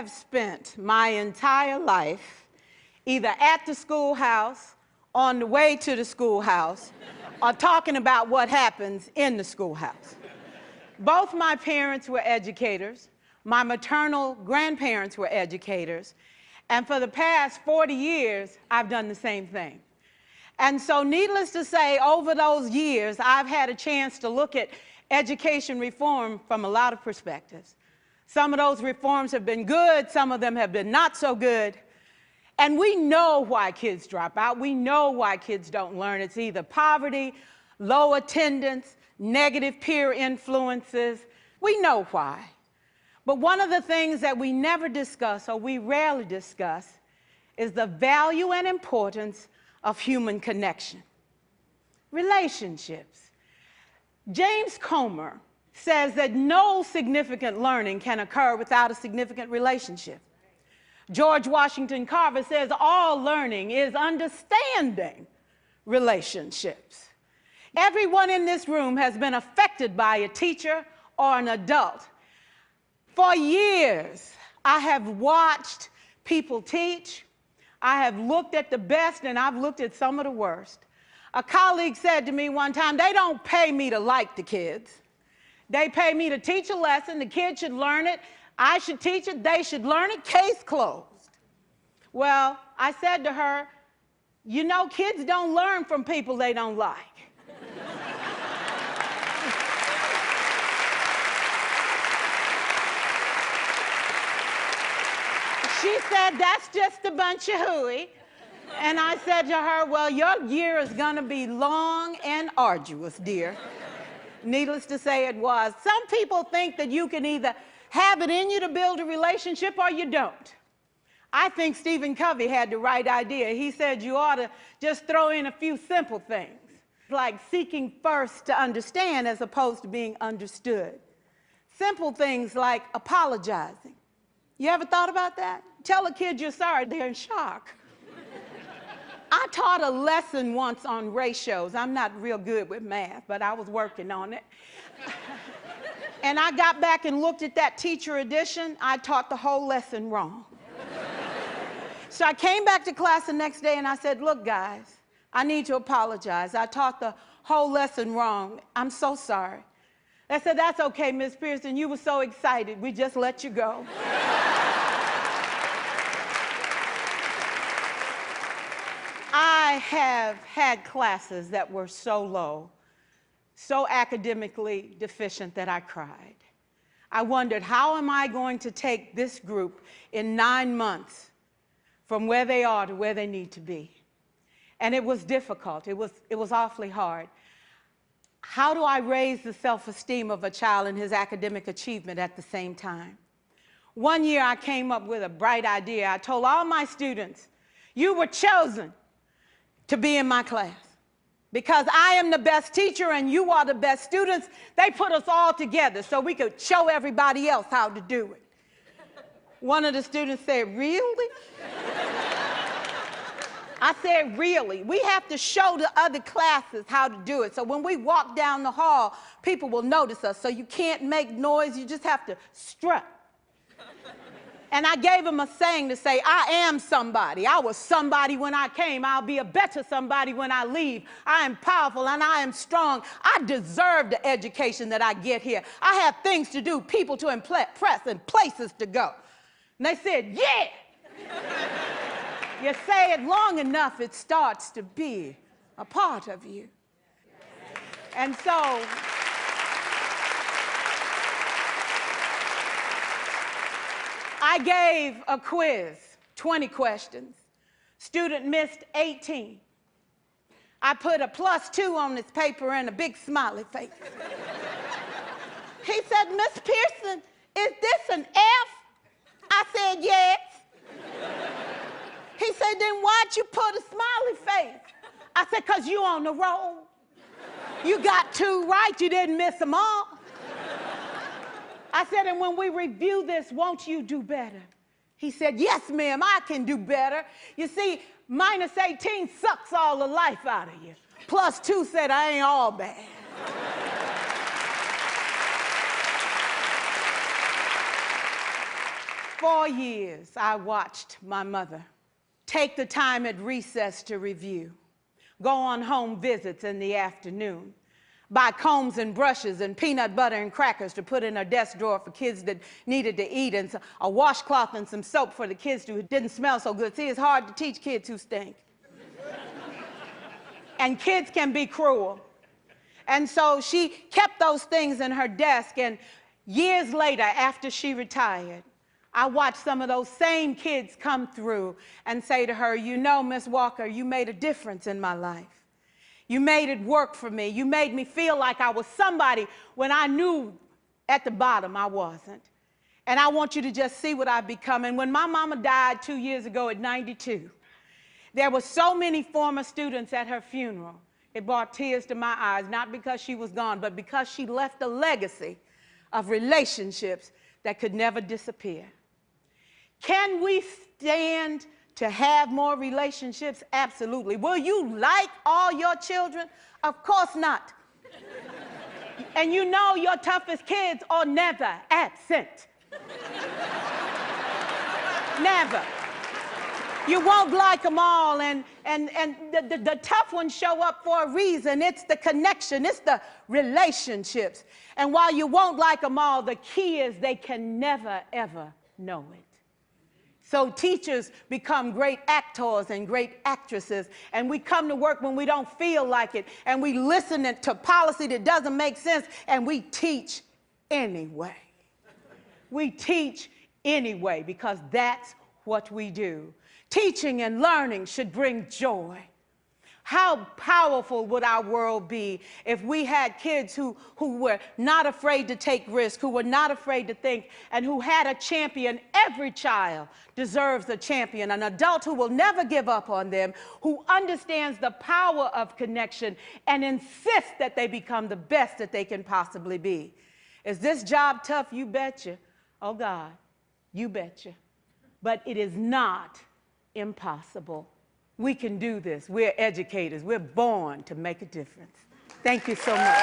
have spent my entire life either at the schoolhouse, on the way to the schoolhouse, or talking about what happens in the schoolhouse. Both my parents were educators. My maternal grandparents were educators. And for the past 40 years, I've done the same thing. And so needless to say, over those years, I've had a chance to look at education reform from a lot of perspectives. Some of those reforms have been good, some of them have been not so good. And we know why kids drop out. We know why kids don't learn. It's either poverty, low attendance, negative peer influences. We know why. But one of the things that we never discuss, or we rarely discuss, is the value and importance of human connection. Relationships. James Comer says that no significant learning can occur without a significant relationship. George Washington Carver says all learning is understanding relationships. Everyone in this room has been affected by a teacher or an adult. For years, I have watched people teach. I have looked at the best and I've looked at some of the worst. A colleague said to me one time, they don't pay me to like the kids. They pay me to teach a lesson. The kids should learn it. I should teach it. They should learn it. Case closed. Well, I said to her, you know, kids don't learn from people they don't like. She said, that's just a bunch of hooey. And I said to her, well, your year is going to be long and arduous, dear. Needless to say, it was. Some people think that you can either have it in you to build a relationship or you don't. I think Stephen Covey had the right idea. He said you ought to just throw in a few simple things, like seeking first to understand as opposed to being understood. Simple things like apologizing. You ever thought about that? Tell a kid you're sorry, they're in shock. I taught a lesson once on ratios. I'm not real good with math, but I was working on it. And I got back and looked at that teacher edition. I taught the whole lesson wrong. So I came back to class the next day and I said, look, guys, I need to apologize. I taught the whole lesson wrong. I'm so sorry. They said, that's okay, Miss Pierson. You were so excited. We just let you go. I have had classes that were so low, so academically deficient that I cried. I wondered, how am I going to take this group in 9 months from where they are to where they need to be? And it was difficult. It was awfully hard. How do I raise the self-esteem of a child and his academic achievement at the same time? One year I came up with a bright idea. I told all my students, you were chosen to be in my class because I am the best teacher and you are the best students. They put us all together so we could show everybody else how to do it. One of the students said, really? I said, really? We have to show the other classes how to do it. So when we walk down the hall, people will notice us. So you can't make noise, you just have to strut. And I gave him a saying to say, I am somebody. I was somebody when I came. I'll be a better somebody when I leave. I am powerful and I am strong. I deserve the education that I get here. I have things to do, people to impress, and places to go. And they said, yeah. You say it long enough, it starts to be a part of you. And so, I gave a quiz, 20 questions. Student missed 18. I put a +2 on this paper and a big smiley face. He said, Miss Pierson, is this an F? I said, yes. He said, then why'd you put a smiley face? I said, because you on the roll. You got 2 right, you didn't miss them all. I said, and when we review this, won't you do better? He said, yes, ma'am, I can do better. You see, -18 sucks all the life out of you. +2 said, I ain't all bad. 4 years, I watched my mother take the time at recess to review, go on home visits in the afternoon, buy combs and brushes and peanut butter and crackers to put in her desk drawer for kids that needed to eat, and a washcloth and some soap for the kids who didn't smell so good. See, it's hard to teach kids who stink. And kids can be cruel. And so she kept those things in her desk, and years later, after she retired, I watched some of those same kids come through and say to her, you know, Miss Walker, you made a difference in my life. You made it work for me. You made me feel like I was somebody when I knew at the bottom I wasn't. And I want you to just see what I've become. And when my mama died 2 years ago at 92, there were so many former students at her funeral. It brought tears to my eyes, not because she was gone, but because she left a legacy of relationships that could never disappear. Can we stand to have more relationships? Absolutely. Will you like all your children? Of course not. And you know your toughest kids are never absent. Never. You won't like them all, and the tough ones show up for a reason. It's the connection, it's the relationships. And while you won't like them all, the key is they can never, ever know it. So teachers become great actors and great actresses, and we come to work when we don't feel like it, and we listen to policy that doesn't make sense, and we teach anyway. We teach anyway because that's what we do. Teaching and learning should bring joy. How powerful would our world be if we had kids who were not afraid to take risks, who were not afraid to think, and who had a champion? Every child deserves a champion, an adult who will never give up on them, who understands the power of connection and insists that they become the best that they can possibly be. Is this job tough? You betcha. Oh God, you betcha. But it is not impossible. We can do this. We're educators. We're born to make a difference. Thank you so much.